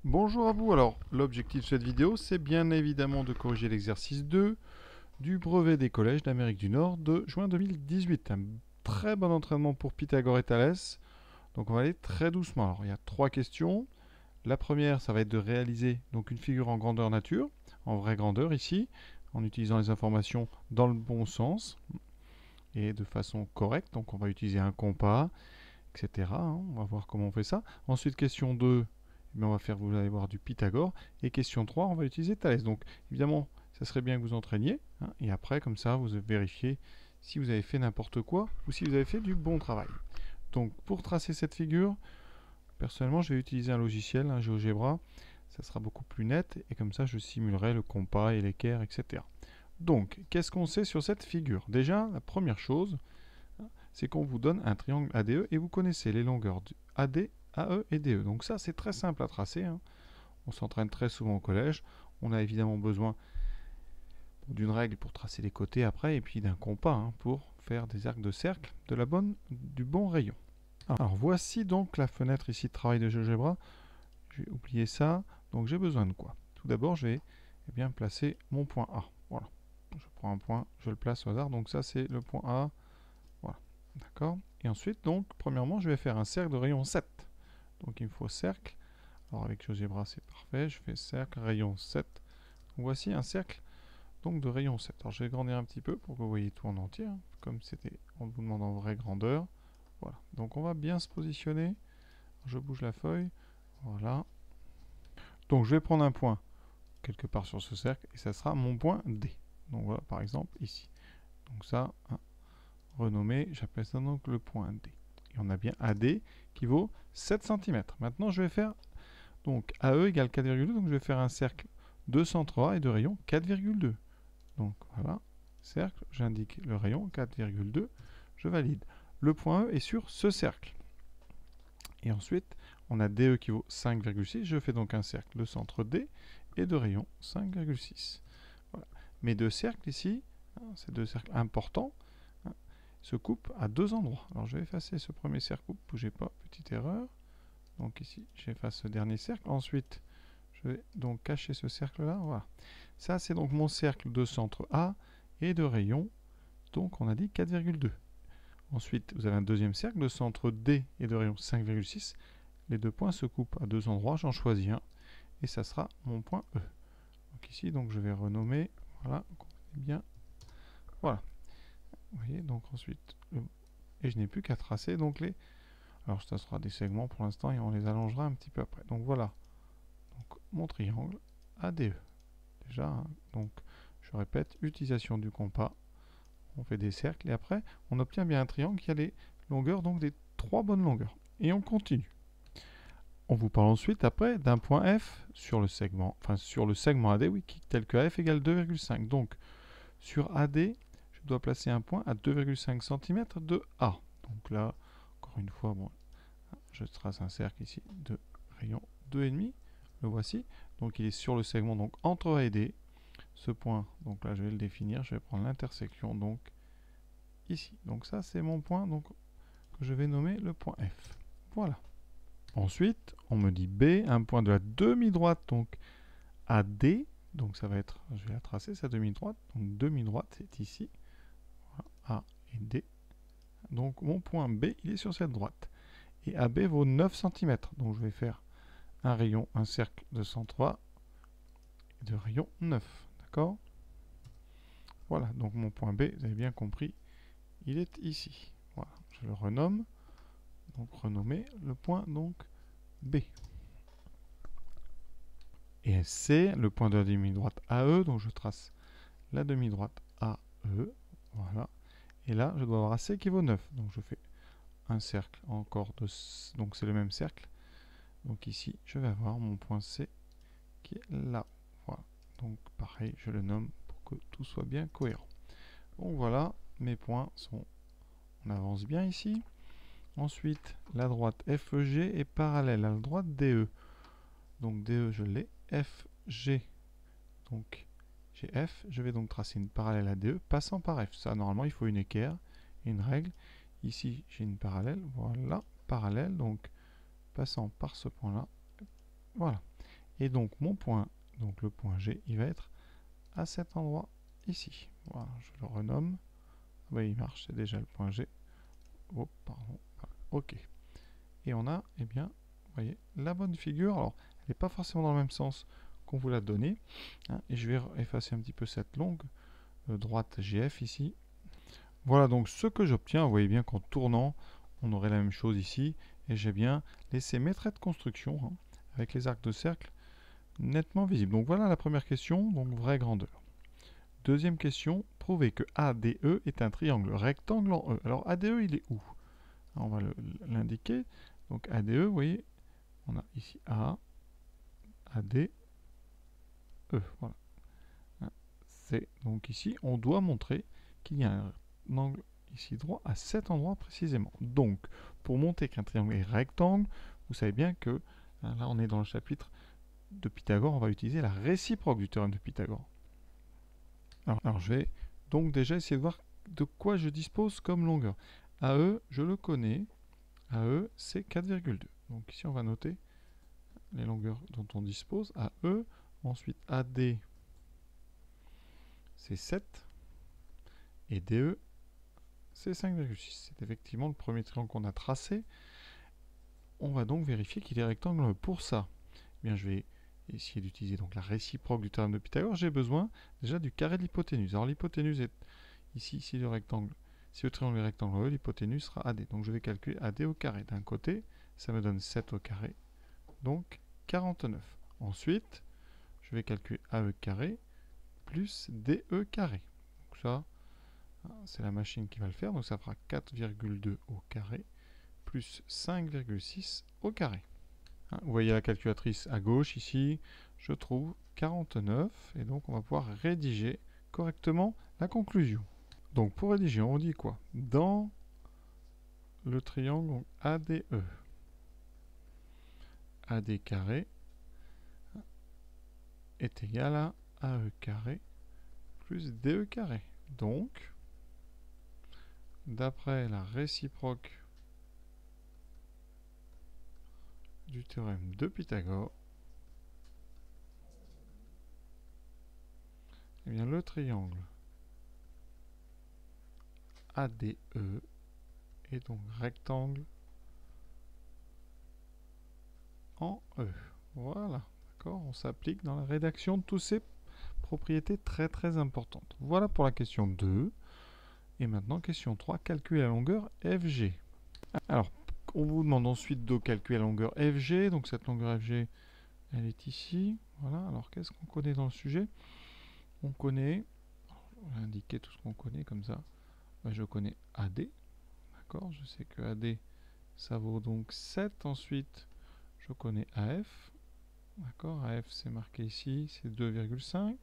Bonjour à vous. Alors, l'objectif de cette vidéo, c'est bien évidemment de corriger l'exercice 2 du brevet des collèges d'Amérique du Nord de juin 2018. Un très bon entraînement pour Pythagore et Thalès. Donc, on va aller très doucement. Alors, il y a 3 questions. La première, ça va être de réaliser donc une figure en grandeur nature, en vraie grandeur ici, en utilisant les informations dans le bon sens et de façon correcte. Donc, on va utiliser un compas, etc. On va voir comment on fait ça. Ensuite, question 2, on va faire, vous allez voir, du Pythagore. Et question 3, on va utiliser Thalès. Donc, évidemment, ça serait bien que vous entraîniez. Et après, comme ça, vous vérifiez si vous avez fait n'importe quoi ou si vous avez fait du bon travail. Donc, pour tracer cette figure, personnellement, je vais utiliser un logiciel, un GeoGebra. Ça sera beaucoup plus net. Et comme ça, je simulerai le compas et l'équerre, etc. Donc, qu'est-ce qu'on sait sur cette figure? Déjà, la première chose, c'est qu'on vous donne un triangle ADE et vous connaissez les longueurs du AD, AE et DE. Donc ça, c'est très simple à tracer. On s'entraîne très souvent au collège. On a évidemment besoin d'une règle pour tracer les côtés après et puis d'un compas pour faire des arcs de cercle du bon rayon. Alors voici donc la fenêtre ici de travail de GeoGebra. J'ai oublié ça. Donc j'ai besoin de quoi? Tout d'abord, je vais bien placer mon point A. Voilà. Je prends un point, je le place au hasard. Donc ça, c'est le point A. Voilà. D'accord. Et ensuite, donc, premièrement, je vais faire un cercle de rayon 7. Donc, il me faut cercle. Alors, avec GeoGebra, c'est parfait. Je fais cercle, rayon 7. Donc, voici un cercle donc, de rayon 7. Alors, je vais grandir un petit peu pour que vous voyez tout en entier. Comme c'était, on vous demande en vraie grandeur. Voilà. Donc, on va bien se positionner. Je bouge la feuille. Voilà. Donc, je vais prendre un point quelque part sur ce cercle et ça sera mon point D. Donc, voilà, par exemple, ici. Donc, ça, renommé, j'appelle ça donc le point D. Et on a bien AD qui vaut 7 cm. Maintenant, je vais faire donc AE égale 4,2. Donc, je vais faire un cercle de centre A et de rayon 4,2. Donc, voilà, cercle, j'indique le rayon 4,2. Je valide. Le point E est sur ce cercle. Et ensuite, on a DE qui vaut 5,6. Je fais donc un cercle de centre D et de rayon 5,6. Voilà. Mes deux cercles ici, ces deux cercles importants, se coupe à deux endroits. Alors je vais effacer ce premier cercle, bougez pas, petite erreur. Donc ici, j'efface ce dernier cercle. Ensuite, je vais donc cacher ce cercle-là. Voilà. Ça, c'est donc mon cercle de centre A et de rayon. Donc on a dit 4,2. Ensuite, vous avez un deuxième cercle de centre D et de rayon 5,6. Les deux points se coupent à deux endroits. J'en choisis un. Et ça sera mon point E. Donc ici, donc je vais renommer. Voilà, bien. Voilà. Vous voyez, donc ensuite, et je n'ai plus qu'à tracer donc les. Alors ça sera des segments pour l'instant et on les allongera un petit peu après. Donc voilà, donc mon triangle ADE. Déjà, donc je répète, utilisation du compas, on fait des cercles et après on obtient bien un triangle qui a les longueurs, donc des trois bonnes longueurs. Et on continue. On vous parle ensuite après d'un point F sur le segment, AD, oui, tel que F égale 2,5. Donc sur AD, je dois placer un point à 2,5 cm de A. Donc là, encore une fois, bon, je trace un cercle ici de rayon 2,5. Le voici. Donc il est sur le segment donc entre A et D. Ce point, donc là je vais le définir. Je vais prendre l'intersection donc ici. Donc ça c'est mon point donc, que je vais nommer le point F. Voilà. Ensuite, on me dit B, un point de la demi-droite donc à D. Donc ça va être, je vais la tracer, sa demi-droite. Donc demi-droite c'est ici. Voilà, A et D. Donc mon point B, il est sur cette droite. Et AB vaut 9 cm. Donc je vais faire un rayon, un cercle de 103 et de rayon 9. D'accord? Voilà, donc mon point B, vous avez bien compris, il est ici. Voilà, je le renomme. Donc renommer le point donc B. Et C, le point de la demi-droite AE, donc je trace la demi-droite AE. Voilà. Et là, je dois avoir AC qui vaut 9. Donc je fais un cercle encore de... Donc c'est le même cercle. Donc ici, je vais avoir mon point C qui est là. Voilà. Donc pareil, je le nomme pour que tout soit bien cohérent. Donc voilà, mes points sont... On avance bien ici. Ensuite, la droite FEG est parallèle à la droite DE. Donc DE, je l'ai. FG, donc GF. Je vais donc tracer une parallèle à DE passant par F. Ça, normalement, il faut une équerre et une règle. Ici, j'ai une parallèle. Voilà, parallèle. Donc, passant par ce point-là. Voilà. Et donc mon point, donc le point G, il va être à cet endroit ici. Voilà, je le renomme. Oui, il marche, c'est déjà le point G. Oh, pardon. Voilà. OK. Et on a, eh bien, vous voyez, la bonne figure. Alors, elle n'est pas forcément dans le même sens qu'on vous l'a donné. Hein, et je vais effacer un petit peu cette longue droite GF ici. Voilà donc ce que j'obtiens. Vous voyez bien qu'en tournant, on aurait la même chose ici. Et j'ai bien laissé mes traits de construction, hein, avec les arcs de cercle nettement visibles. Donc voilà la première question, donc vraie grandeur. Deuxième question, prouver que ADE est un triangle rectangle en E. Alors ADE, il est où? On va l'indiquer. Donc ADE, vous voyez, on a ici A, AD, E. Voilà. C'est donc ici, on doit montrer qu'il y a un angle ici droit à cet endroit précisément. Donc, pour montrer qu'un triangle est rectangle, vous savez bien que, là on est dans le chapitre de Pythagore, on va utiliser la réciproque du théorème de Pythagore. Alors je vais donc déjà essayer de voir de quoi je dispose comme longueur. AE, je le connais. AE, c'est 4,2. Donc ici, on va noter les longueurs dont on dispose. AE, ensuite AD, c'est 7. Et DE, c'est 5,6. C'est effectivement le premier triangle qu'on a tracé. On va donc vérifier qu'il est rectangle. Pour ça, eh bien, je vais essayer d'utiliser donc la réciproque du théorème de Pythagore. J'ai besoin déjà du carré de l'hypoténuse. Alors l'hypoténuse est ici le rectangle. Si le triangle est rectangle, l'hypoténuse sera AD. Donc je vais calculer AD au carré. D'un côté, ça me donne 7 au carré, donc 49. Ensuite, je vais calculer AE carré plus DE carré. Donc ça, c'est la machine qui va le faire. Donc ça fera 4,2 au carré plus 5,6 au carré. Vous voyez la calculatrice à gauche ici. Je trouve 49. Et donc on va pouvoir rédiger correctement la conclusion. Donc pour rédiger, on dit quoi? Dans le triangle ADE, AD carré est égal à AE carré plus DE carré. Donc, d'après la réciproque du théorème de Pythagore, eh bien, le triangle ADE est donc rectangle en E. Voilà, d'accord. On s'applique dans la rédaction de tous ces propriétés très importantes. Voilà pour la question 2. Et maintenant, question 3, calculer la longueur FG. Alors, on vous demande ensuite de calculer la longueur FG. Donc cette longueur FG, elle est ici. Voilà, alors qu'est-ce qu'on connaît dans le sujet? On connaît, on va indiquer tout ce qu'on connaît comme ça. Je connais AD, d'accord? Je sais que AD, ça vaut donc 7. Ensuite, je connais AF, d'accord? AF, c'est marqué ici, c'est 2,5.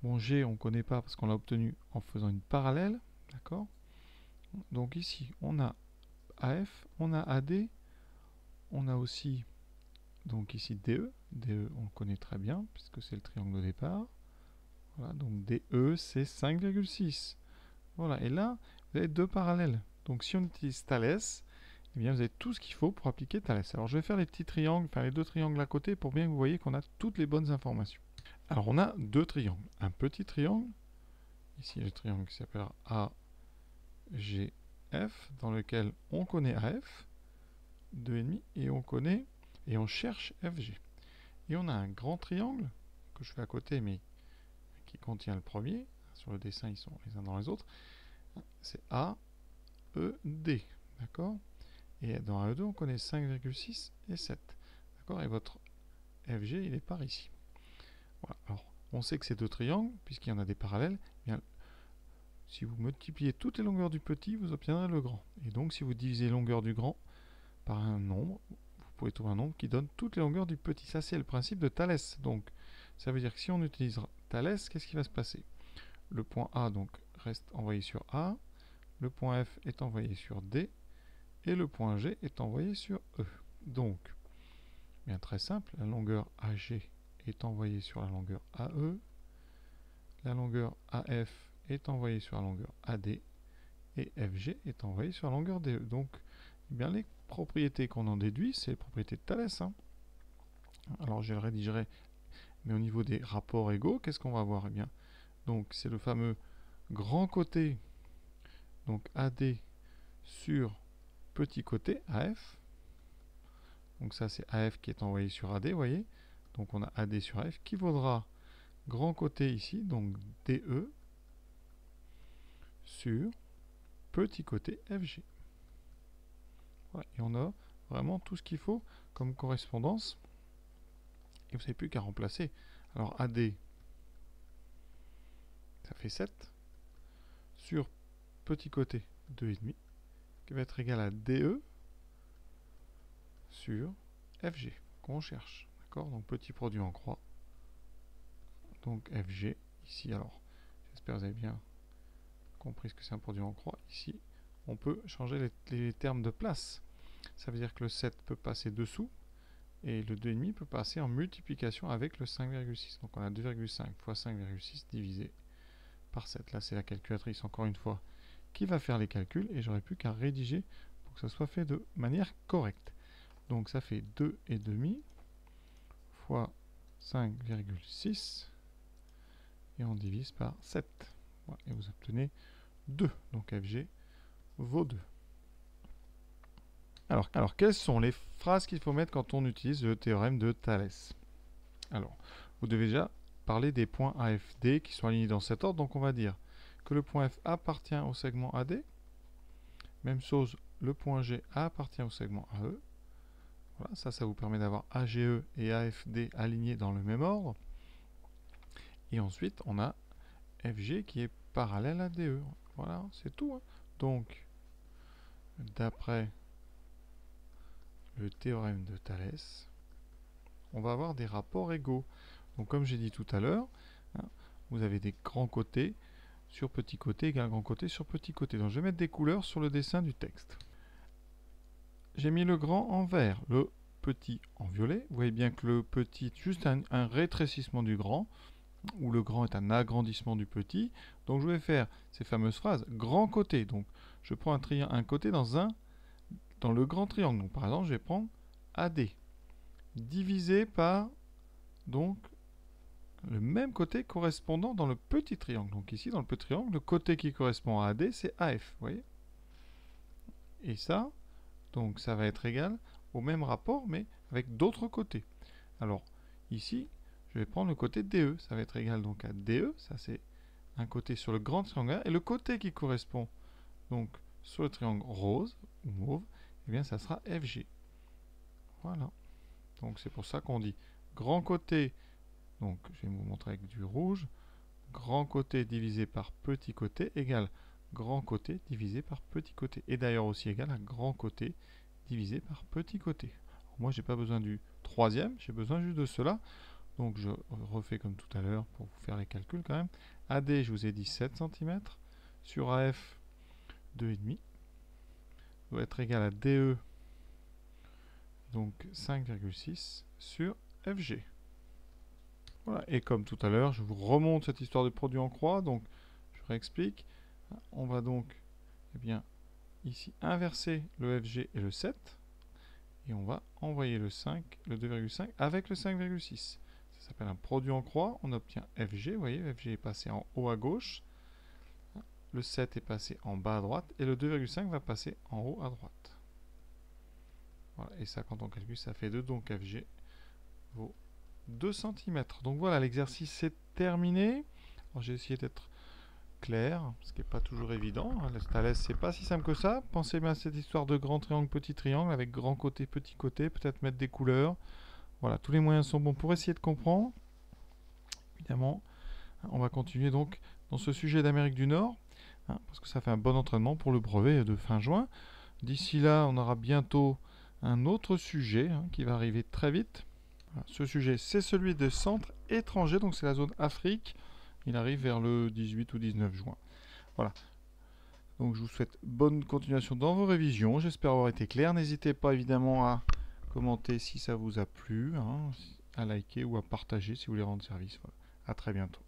Bon, G, on ne connaît pas parce qu'on l'a obtenu en faisant une parallèle, d'accord? Donc ici, on a AF, on a AD, on a aussi, donc ici DE. DE, on le connaît très bien puisque c'est le triangle de départ. Voilà, donc DE, c'est 5,6. Voilà, et là, vous avez deux parallèles. Donc si on utilise Thalès, eh bien vous avez tout ce qu'il faut pour appliquer Thalès. Alors je vais faire les petits triangles, enfin les deux triangles à côté pour bien que vous voyez qu'on a toutes les bonnes informations. Alors on a deux triangles. Un petit triangle, ici le triangle qui s'appelle AGF, dans lequel on connaît AF, 2,5, et on connaît, et on cherche FG. Et on a un grand triangle, que je fais à côté, mais qui contient le premier. Sur le dessin, ils sont les uns dans les autres. C'est AED, d'accord? Et dans AE2, on connaît 5,6 et 7, d'accord? Et votre FG, il est par ici. Voilà. Alors, on sait que ces deux triangles, puisqu'il y en a des parallèles, eh bien, si vous multipliez toutes les longueurs du petit, vous obtiendrez le grand. Et donc, si vous divisez longueur du grand par un nombre, vous pouvez trouver un nombre qui donne toutes les longueurs du petit. Ça, c'est le principe de Thalès. Donc, ça veut dire que si on utilise Thalès, qu'est-ce qui va se passer? Le point A donc reste envoyé sur A, le point F est envoyé sur D, et le point G est envoyé sur E. Donc, bien très simple, la longueur AG est envoyée sur la longueur AE, la longueur AF est envoyée sur la longueur AD, et FG est envoyée sur la longueur DE. Donc, eh bien, les propriétés qu'on en déduit, c'est les propriétés de Thalès. Hein. Alors je le rédigerai, mais au niveau des rapports égaux, qu'est-ce qu'on va voir? Eh bien, donc c'est le fameux grand côté, donc AD sur petit côté AF. Donc ça c'est AF qui est envoyé sur AD, vous voyez. Donc on a AD sur AF qui vaudra grand côté ici, donc DE sur petit côté FG. Voilà. Et on a vraiment tout ce qu'il faut comme correspondance. Et vous n'avez plus qu'à remplacer. Alors AD, ça fait 7 sur petit côté 2,5 qui va être égal à DE sur FG qu'on cherche. D'accord? Donc petit produit en croix. Donc FG ici. Alors j'espère que vous avez bien compris ce que c'est un produit en croix. Ici, on peut changer les termes de place. Ça veut dire que le 7 peut passer dessous et le 2,5 peut passer en multiplication avec le 5,6. Donc on a 2,5 fois 5,6 divisé par 7. Là, c'est la calculatrice, encore une fois, qui va faire les calculs et j'aurai plus qu'à rédiger pour que ça soit fait de manière correcte. Donc ça fait 2,5 fois 5,6 et on divise par 7. Voilà, et vous obtenez 2. Donc FG vaut 2. Alors, quelles sont les phrases qu'il faut mettre quand on utilise le théorème de Thalès? Alors, vous devez déjà parler des points AFD qui sont alignés dans cet ordre. Donc on va dire que le point F appartient au segment AD. Même chose, le point G appartient au segment AE. Voilà, ça vous permet d'avoir AGE et AFD alignés dans le même ordre. Et ensuite, on a FG qui est parallèle à DE. Voilà, c'est tout. Hein. Donc, d'après le théorème de Thalès, on va avoir des rapports égaux. Donc comme j'ai dit tout à l'heure, hein, vous avez des grands côtés sur petit côté égale grand côté sur petit côté. Donc je vais mettre des couleurs sur le dessin du texte. J'ai mis le grand en vert, le petit en violet. Vous voyez bien que le petit est juste un rétrécissement du grand, ou le grand est un agrandissement du petit. Donc je vais faire ces fameuses phrases grand côté. Donc je prends un côté dans le grand triangle. Donc par exemple, je vais prendre AD divisé par donc le même côté correspondant dans le petit triangle. Donc ici, dans le petit triangle, le côté qui correspond à AD, c'est AF. Vous voyez? Et ça, donc ça va être égal au même rapport, mais avec d'autres côtés. Alors ici, je vais prendre le côté DE. Ça va être égal donc à DE. Ça, c'est un côté sur le grand triangle. Et le côté qui correspond donc sur le triangle rose ou mauve, eh bien ça sera FG. Voilà. Donc c'est pour ça qu'on dit grand côté, donc je vais vous montrer avec du rouge, grand côté divisé par petit côté égale grand côté divisé par petit côté. Et d'ailleurs aussi égal à grand côté divisé par petit côté. Alors moi j'ai pas besoin du troisième, j'ai besoin juste de cela. Donc je refais comme tout à l'heure pour vous faire les calculs quand même. AD, je vous ai dit 7 cm, sur AF 2,5 doit être égal à DE, donc 5,6 sur FG. Voilà. Et comme tout à l'heure, je vous remonte cette histoire de produit en croix. Donc, je réexplique. On va donc, eh bien, ici, inverser le FG et le 7. Et on va envoyer le 5, le 2,5 avec le 5,6. Ça s'appelle un produit en croix. On obtient FG. Vous voyez, FG est passé en haut à gauche. Le 7 est passé en bas à droite. Et le 2,5 va passer en haut à droite. Voilà. Et ça, quand on calcule, ça fait 2. Donc FG vaut 2 cm. Donc voilà, l'exercice est terminé. J'ai essayé d'être clair, ce qui n'est pas toujours évident. Le Thalès, c'est pas si simple que ça. Pensez bien à cette histoire de grand triangle, petit triangle, avec grand côté, petit côté, peut-être mettre des couleurs. Voilà, tous les moyens sont bons pour essayer de comprendre. Évidemment, on va continuer donc dans ce sujet d'Amérique du Nord, parce que ça fait un bon entraînement pour le brevet de fin juin. D'ici là, on aura bientôt un autre sujet qui va arriver très vite. Ce sujet, c'est celui de centre étranger, donc c'est la zone Afrique. Il arrive vers le 18 ou 19 juin. Voilà. Donc je vous souhaite bonne continuation dans vos révisions. J'espère avoir été clair. N'hésitez pas évidemment à commenter si ça vous a plu, à liker ou à partager si vous voulez rendre service. Voilà. À très bientôt.